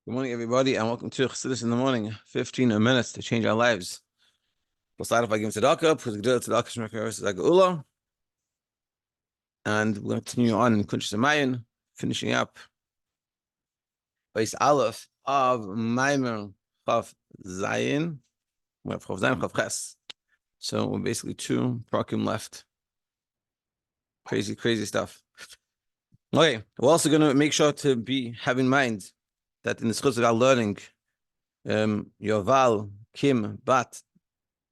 Good morning, everybody, and welcome to Chassidus in the morning. 15 minutes to change our lives. We'll start off by giving tzedakah, because tzedakah shmekar tzedakah, and we'll continue on in Kuntres, finishing up base Aleph of Maamer Chaf Zayin. We have Chaf Zayin, Chaf Ches. So we're basically 2 prakim left. Crazy stuff. Okay, we're also going to make sure to have in mind that in the schools of our learning, Yuval Kim Bat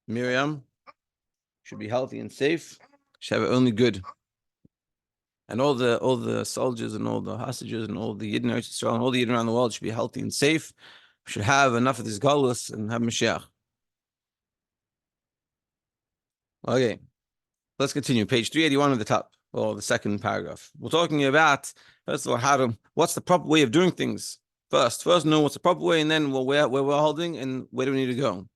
Miriam should be healthy and safe. Should have only good. And all the soldiers and all the hostages and all the yidden Eretz Yisroel and all the yidden around the world should be healthy and safe. We should have enough of this galus and have Mashiach. Okay, let's continue. Page 381 at the top, or the second paragraph. We're talking about, first of all, what's the proper way of doing things. First know what's the proper way, and then where we're holding and where do we need to go.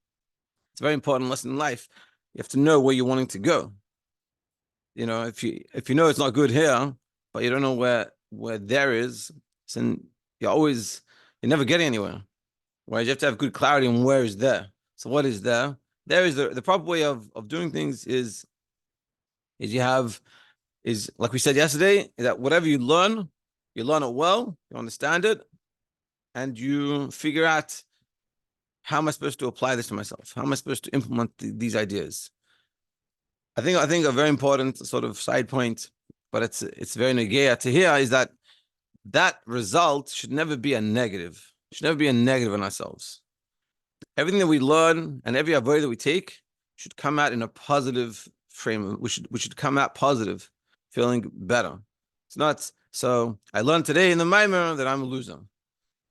It's a very important lesson in life. You have to know where you're wanting to go. You know, if you know it's not good here, but you don't know where there is, then you're never getting anywhere. Whereas you have to have good clarity on where is there. So what is there? There is the proper way of doing things is like we said yesterday, that whatever you learn it well, you understand it, and you figure out, how am I supposed to apply this to myself? How am I supposed to implement these ideas? I think a very important sort of side point, but it's very negaya to hear, is that result should never be a negative. It should never be a negative on ourselves. Everything that we learn and every avodah that we take should come out in a positive frame. We should come out positive, feeling better. It's not, so I learned today in the Maamer that I'm a loser.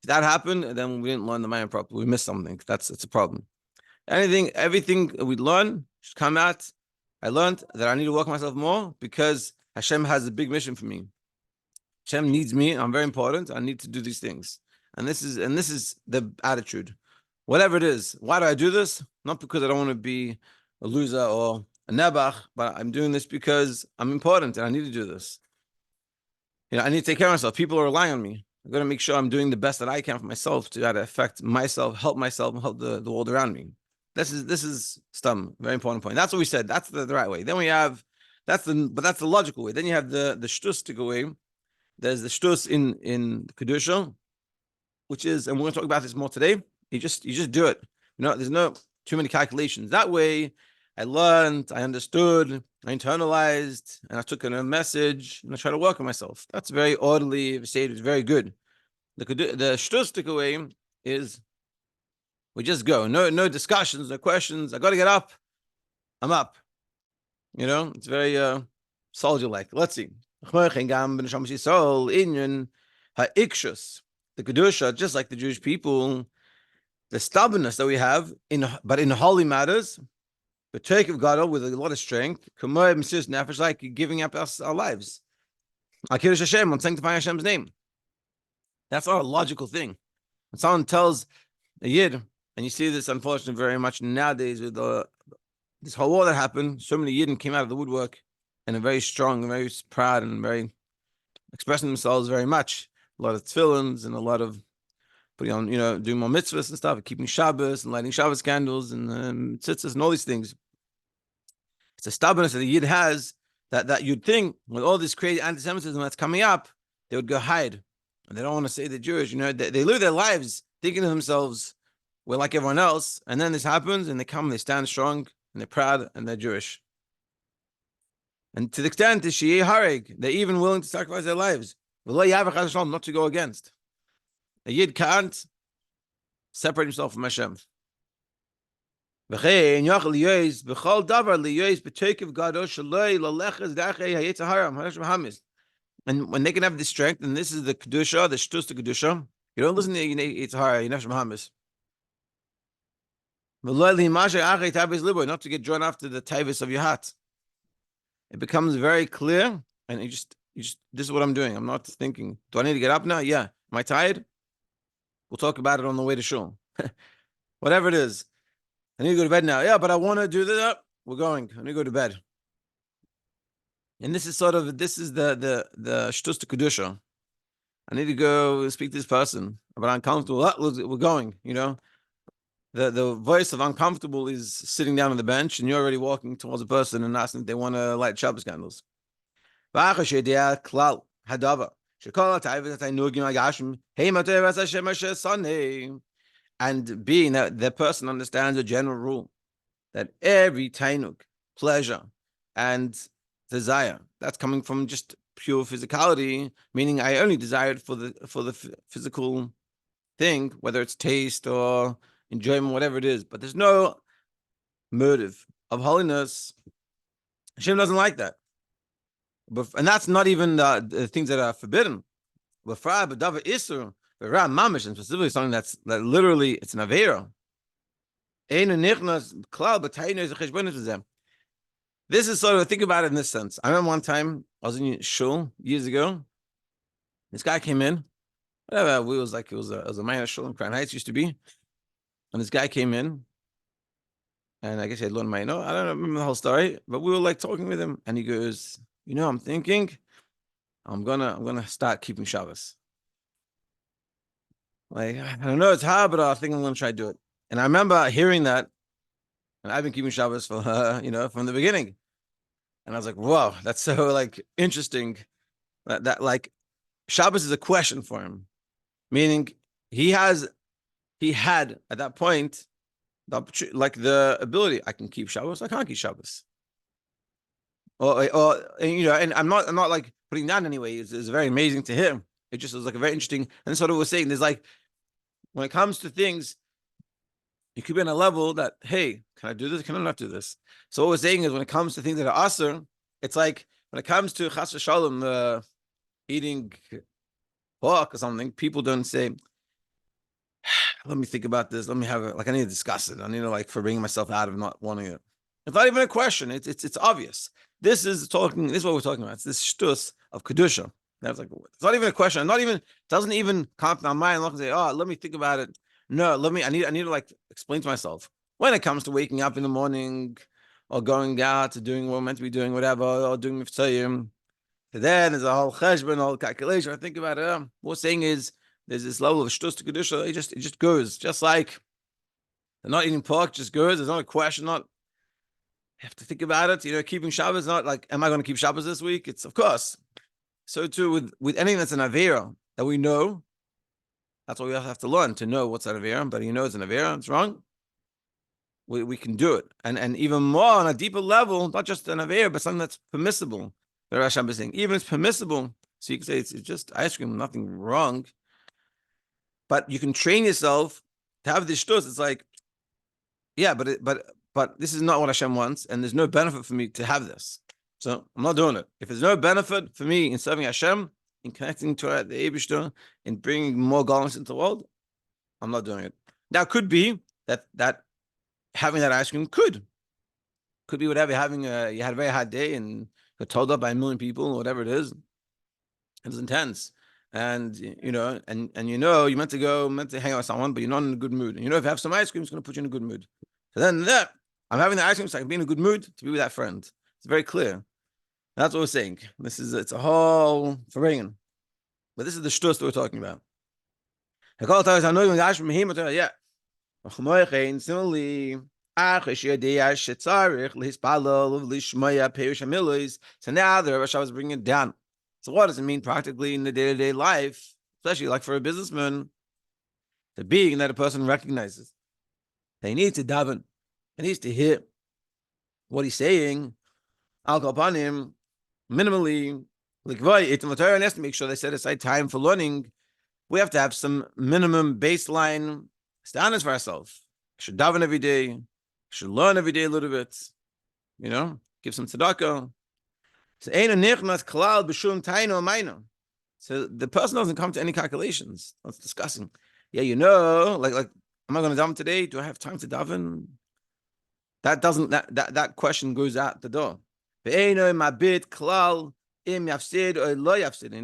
If that happened, then we didn't learn the Maamer properly. We missed something. It's a problem. Everything we learn should come out. I learned that I need to work on myself more because Hashem has a big mission for me. Hashem needs me. I'm very important. I need to do these things. And this is the attitude. Whatever it is. Why do I do this? Not because I don't want to be a loser or a nebach, but I'm doing this because I'm important and I need to do this. You know, I need to take care of myself. People are relying on me. I've got to make sure I'm doing the best that I can for myself to try to affect myself, help myself, and help the world around me. This is stum, very important point. That's what we said. That's the right way. Then we have that's the logical way. Then you have the shtustic way. There's the shtus in kedusha, which is, and we're going to talk about this more today. You just do it. You know, there's no too many calculations. That way, I learned, I understood, I internalized, and I took in a message, and I try to work on myself. That's very orderly. It's very good. The shtustic way is, we just go. No discussions, no questions. I got to get up. I'm up. You know, it's very soldier-like. Let's see. The kedusha, just like the Jewish people, the stubbornness that we have but in holy matters, the take of God with a lot of strength, like giving up our lives. Kiddush Hashem, on sanctifying Hashem's name. That's not a logical thing. When someone tells a yid, and you see this, unfortunately, very much nowadays with this whole war that happened. So many yidden came out of the woodwork and are very strong, and very proud, and very expressing themselves very much. A lot of tefillins and a lot of putting on, doing more mitzvahs and stuff, and keeping Shabbos and lighting Shabbos candles and tzitzis and all these things. It's a stubbornness that the yid has that you'd think with all this crazy anti-Semitism that's coming up, they would go hide. And they don't want to say they're Jewish. They live their lives thinking to themselves, we're like everyone else, and then this happens, and they stand strong, and they're proud, and they're Jewish. And to the extent that Shiur Hareg, they're even willing to sacrifice their lives, not to go against. A yid can't separate himself from Hashem. And when they can have this strength, and this is the kedusha, the shtus to kedusha, you don't listen to Yetzer Hara, you nefesh Muhammad. Not to get drawn after the tavis of your heart. It becomes very clear, and you just this is what I'm doing. I'm not thinking, do I need to get up now? Yeah. Am I tired? We'll talk about it on the way to shul. Whatever it is. I need to go to bed now. Yeah, but I want to do that. We're going. I need to go to bed. And this is the shtus to kedusha. I need to go speak to this person, but I'm uncomfortable. We're going, The voice of uncomfortable is sitting down on the bench, and you're already walking towards a person and asking if they want to light Shabbos candles. And being that the person understands a general rule that every tainuk, pleasure, and desire that's coming from just pure physicality, meaning I only desire it for the physical thing, whether it's taste or enjoyment, whatever it is. But there's no motive of holiness. Hashem doesn't like that. And that's not even the things that are forbidden. And specifically something that literally it's an avera. This is sort of, think about it in this sense. I remember one time I was in shul years ago. This guy came in. Whatever, it was a minor shul in Crown Heights, used to be. And this guy came in. And I guess he had learned I don't remember the whole story, but we were like talking with him. And he goes, I'm thinking I'm gonna start keeping Shabbos. Like, I don't know, it's hard, but I think I'm gonna try to do it. And I remember hearing that, and I've been keeping Shabbos for from the beginning. And I was like, whoa, that's so like interesting. That like Shabbos is a question for him, meaning he had at that point the ability. I can keep Shabbos, I can't keep Shabbos. And I'm not like putting that anyway. It's very amazing to him. It just was like a very interesting. And that's what I was saying. There's like, when it comes to things, you could be on a level that, hey, can I do this? Can I not do this? So what we're saying is, when it comes to things that are asur, it's like when it comes to chas v'shalom, eating pork or something, people don't say, let me think about this. Let me have it. Like, I need to discuss it. I need to for bringing myself out of not wanting it. It's not even a question. It's obvious. This is what we're talking about. It's this shtus of kedusha. That's like, it's not even a question. Doesn't even come to my mind. I'm not gonna say, oh, let me think about it. No, I need to explain to myself when it comes to waking up in the morning or going out to doing what we're meant to be doing, whatever, or doing mitzvahim. Then there's a whole cheshbon, a whole calculation. I think about it. What we're saying is there's this level of shtus to kedusha. It just goes, just like they're not eating pork, just goes. There's not a question. Not have to think about it. Keeping Shabbos, not like, am I going to keep Shabbos this week? It's, of course. So too with anything that's an avera that we know. That's what we have to learn, to know what's an avera. But it's an avera, it's wrong. We can do it, and even more on a deeper level, not just an avera, but something that's permissible. The Rasham is saying, even it's permissible. So you can say it's just ice cream, nothing wrong. But you can train yourself to have this shtus. It's like, yeah, but this is not what Hashem wants, and there's no benefit for me to have this. So I'm not doing it. If there's no benefit for me in serving Hashem, in connecting to the Eibishter, in bringing more godliness into the world, I'm not doing it. Now, it could be that having that ice cream could be whatever. You had a very hard day and got told up by 1 million people, or whatever it is. It was intense. And you meant to hang out with someone, but you're not in a good mood. And if you have some ice cream, it's going to put you in a good mood. So then I'm having the ice cream so I can be in a good mood to be with that friend. It's very clear. That's what we're saying. It's a whole farang. But this is the shtus that we're talking about. Yeah. Similarly, so now the Rebbe was bringing it down. So what does it mean practically in the day-to-day life, especially like for a businessman? The being that a person recognizes. They need to daven. He needs to hear what he's saying. Al Kapanim, minimally, and has to make sure they set aside time for learning. We have to have some minimum baseline standards for ourselves. Should daven every day. Should learn every day a little bit. Give some tzedakah. So the person doesn't come to any calculations. That's discussing. Yeah, like, am I going to daven today? Do I have time to daven? That question goes out the door. And he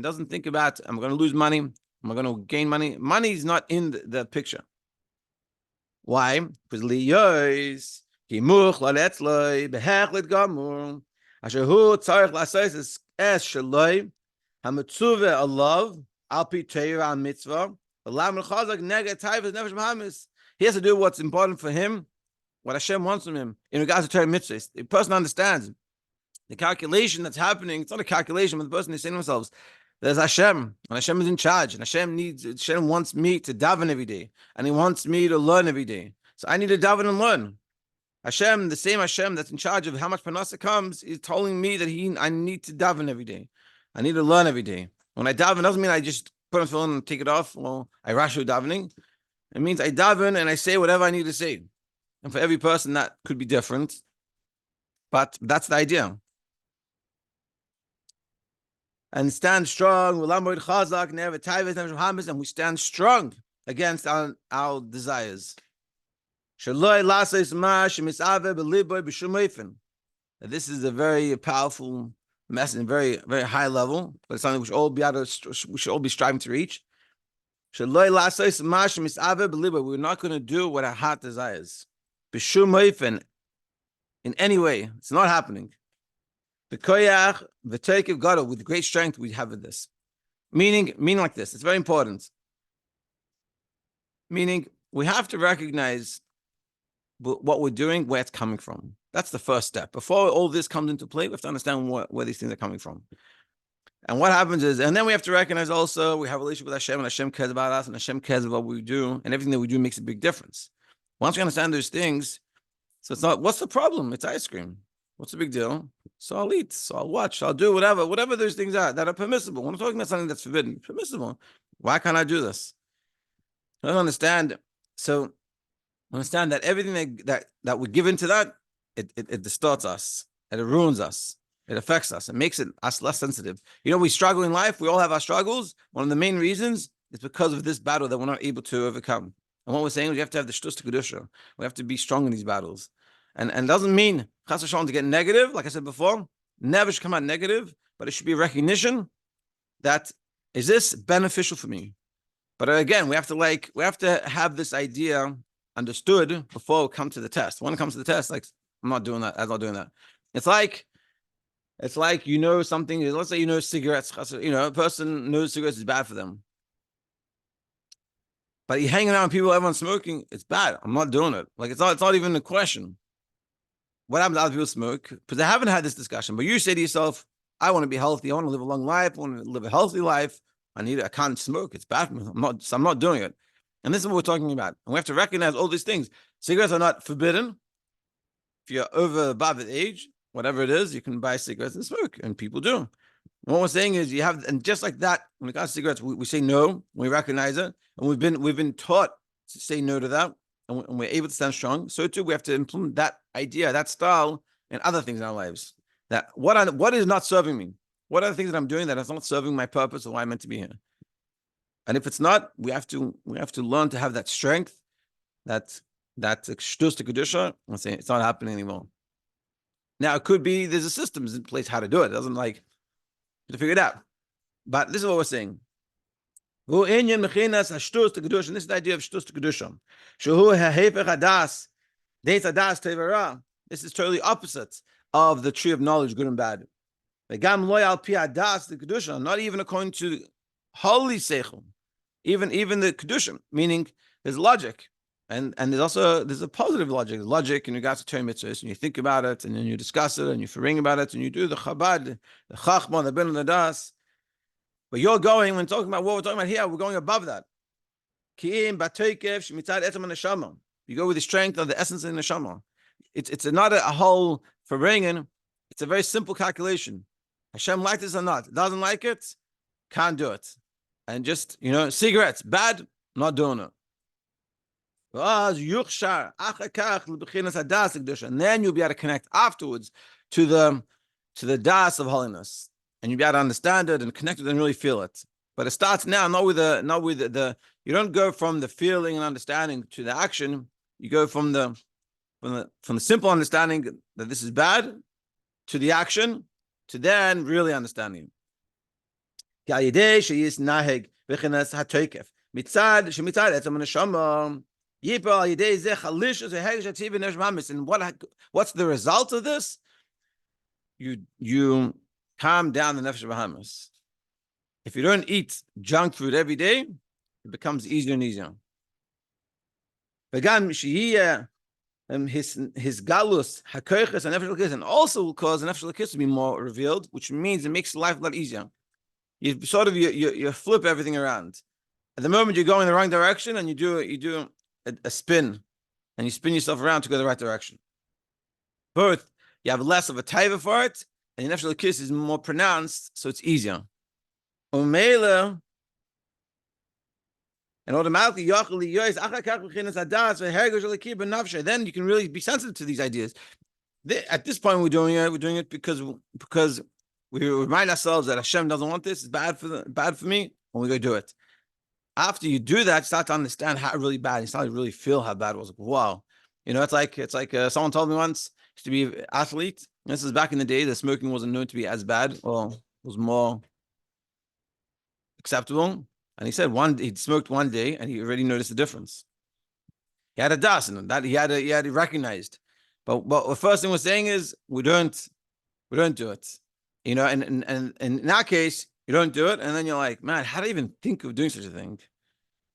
doesn't think about, am I going to lose money? Am I going to gain money? Money is not in the picture. Why? Because Alpi Teira mitzvah. He has to do what's important for him, what Hashem wants from him in regards to Torah mitzvahs. The person understands the calculation that's happening. It's not a calculation, but the person is saying to themselves, there's Hashem, and Hashem is in charge, and Hashem wants me to daven every day, and He wants me to learn every day. So I need to daven and learn. Hashem, the same Hashem that's in charge of how much parnasa comes, is telling me that I need to daven every day. I need to learn every day. When I daven, doesn't mean I just put on film and take it off. Well, I rashu davening. It means I daven and I say whatever I need to say. And for every person, that could be different. But that's the idea. And stand strong. And we stand strong against our desires. This is a very powerful message, very, very high level, but it's something we should all be striving to reach. We're not going to do what our heart desires. In any way, it's not happening. With great strength, we have this. Meaning like this. It's very important. Meaning, we have to recognize what we're doing, where it's coming from. That's the first step. Before all this comes into play, we have to understand where these things are coming from. And what happens is, and then we have to recognize also we have a relationship with Hashem, and Hashem cares about us, and Hashem cares about what we do, and everything that we do makes a big difference. Once we understand those things, so it's not, what's the problem? It's ice cream. What's the big deal? So I'll eat, so I'll watch, I'll do whatever those things are that are permissible. When I'm talking about something that's forbidden, permissible. Why can't I do this? I don't understand. So understand that everything that we give into that, it distorts us, and it ruins us, it affects us, it makes us less sensitive. You know, we struggle in life, we all have our struggles. One of the main reasons is because of this battle that we're not able to overcome. And what we're saying is we have to have the shtus to kedusha. We have to be strong in these battles. And it doesn't mean chas v'shalom to get negative, like I said before, never should come out negative, but it should be a recognition that, is this beneficial for me? But again, we have to have this idea understood before we come to the test. When it comes to the test, like, I'm not doing that. I'm not doing that. It's like you know something. Let's say you know cigarettes. You know, a person knows cigarettes is bad for them, but you're hanging around people, everyone's smoking. It's bad. I'm not doing it. Like it's not even a question. What happens to other people smoke? Because they haven't had this discussion. But you say to yourself, I want to be healthy. I want to live a long life. I want to live a healthy life. I can't smoke. It's bad for me. I'm not doing it. And this is what we're talking about. And we have to recognize all these things. Cigarettes are not forbidden. If you're above the age, whatever it is, you can buy cigarettes and smoke, and people do. And what we're saying is and just like that, when it comes to cigarettes, we say no, we recognize it, and we've been taught to say no to that, and we're able to stand strong. So too, we have to implement that idea, that style, and other things in our lives. That what is not serving me? What are the things that I'm doing that is not serving my purpose or why I'm meant to be here? And if it's not, we have to learn to have that strength, that shtus to kedusha, and say it's not happening anymore. Now it could be there's a system in place how to do it. It doesn't like to figure it out. But this is what we're saying. And this is the idea of shtus to kedusha. This is totally opposite of the tree of knowledge, good and bad. Not even according to holy seichel, even the kedusha, meaning there's logic, and there's a positive logic. There's logic in regards to Torah mitzvahs, and you think about it, and then you discuss it, and you ring about it, and you do the chabad, the chachma, the bin and the das. But you're going, when talking about what we're talking about here, we're going above that. You go with the strength of the essence of the neshama. It's not a whole ringing. It's a very simple calculation. Hashem likes this or not. Doesn't like it, can't do it. And just, cigarettes, bad, not doing it. And then you'll be able to connect afterwards to the das of holiness. And you'll be able to understand it and connect it and really feel it. But it starts now, not with the you don't go from the feeling and understanding to the action. You go from the simple understanding that this is bad to the action, to then really understanding. And what's the result of this? You calm down the nefesh bahamas. If you don't eat junk food every day, it becomes easier and easier. His galus, hakoiches, and nefesh l'kis, and also will cause the nefesh l'kis to be more revealed, which means it makes life a lot easier. You sort of you flip everything around. At the moment you're going in the wrong direction, and you do a spin, and you spin yourself around to go the right direction. Both you have less of a taiva for it, and the nefesh l'kis is more pronounced, so it's easier. Umela. And automatically, then you can really be sensitive to these ideas. At this point, we're doing it because we remind ourselves that Hashem doesn't want this. It's bad for me, and we go do it. After you do that, you start to understand how really bad. You start to really feel how bad it was. Like, wow, it's like someone told me once, used to be an athlete. This is back in the day. The smoking wasn't known to be as bad, or was more acceptable. And he said he'd smoked one day, and he already noticed the difference. He had a das, and that he had recognized. But the first thing we're saying is we don't do it. And in that case, you don't do it, and then you're like, man, how do I even think of doing such a thing?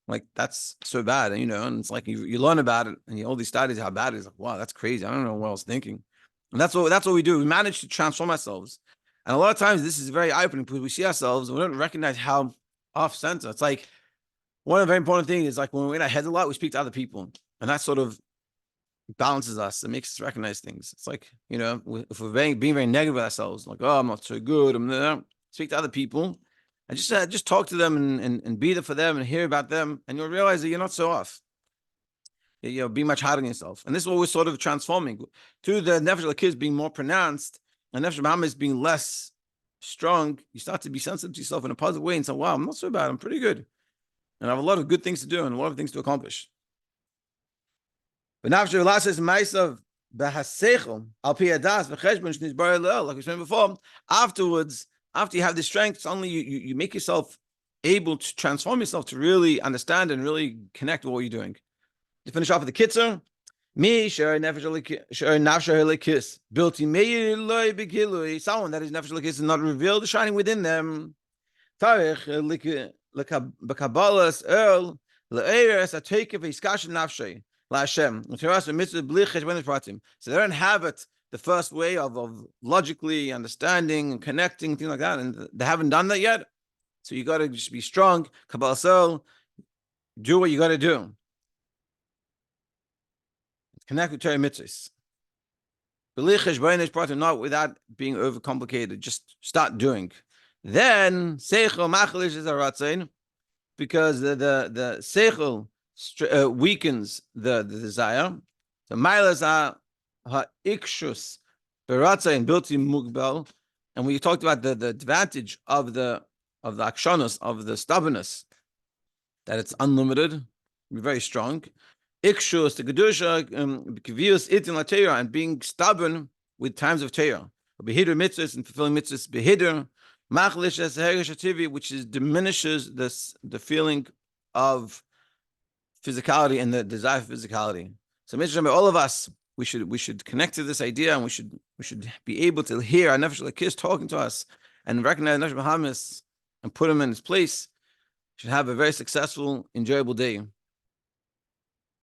Like, that's so bad, and it's like you learn about it, and all these studies how bad it is. Like, wow, that's crazy. I don't know what I was thinking. And that's what we do. We manage to transform ourselves. And a lot of times this is very eye-opening because we see ourselves and we don't recognize how off center. It's like one of the very important things is like when we're in our head a lot, we speak to other people, and that sort of balances us. It makes us recognize things. It's like, if we're being very negative with ourselves, like, oh, I'm not so good, I'm there. Speak to other people and just talk to them and be there for them and hear about them, and you'll realize that you're not so off. Be much harder on yourself. And this is what we're sort of transforming through the nefesh l'kis being more pronounced and nefesh Maamer being less strong. You start to be sensitive to yourself in a positive way and say, wow, I'm not so bad, I'm pretty good, and I have a lot of good things to do and a lot of things to accomplish. But like we said before, afterwards, after you have the strength, suddenly you make yourself able to transform yourself to really understand and really connect with what you're doing. To finish off with the kitzur, someone that is nefesh l'kis is not revealed, is shining within them. So they don't have it the first way of logically understanding and connecting, things like that, and they haven't done that yet. So you got to just be strong. Kabbalah soul, do what you got to do. Connect with Torah mitzvahs. Not without being overcomplicated. Just start doing. Then seichel machlish is a ratzain, because the seichel weakens the desire. So milas are ha'ikshus beratzain bilti mugbel, and we talked about the advantage of the akshanos, of the stubbornness, that it's unlimited, very strong. Ikshus, the kedusha, kvius itin la Torah, and being stubborn with times of Torah, behidur mitzvahs and fulfilling mitzvahs, behidur machlish as herish ativi, which diminishes the feeling of physicality and the desire for physicality. So, all of us, we should connect to this idea, and we should be able to hear our nefesh l'kis talking to us and recognize nefesh Maamer and put him in his place. Should have a very successful, enjoyable day.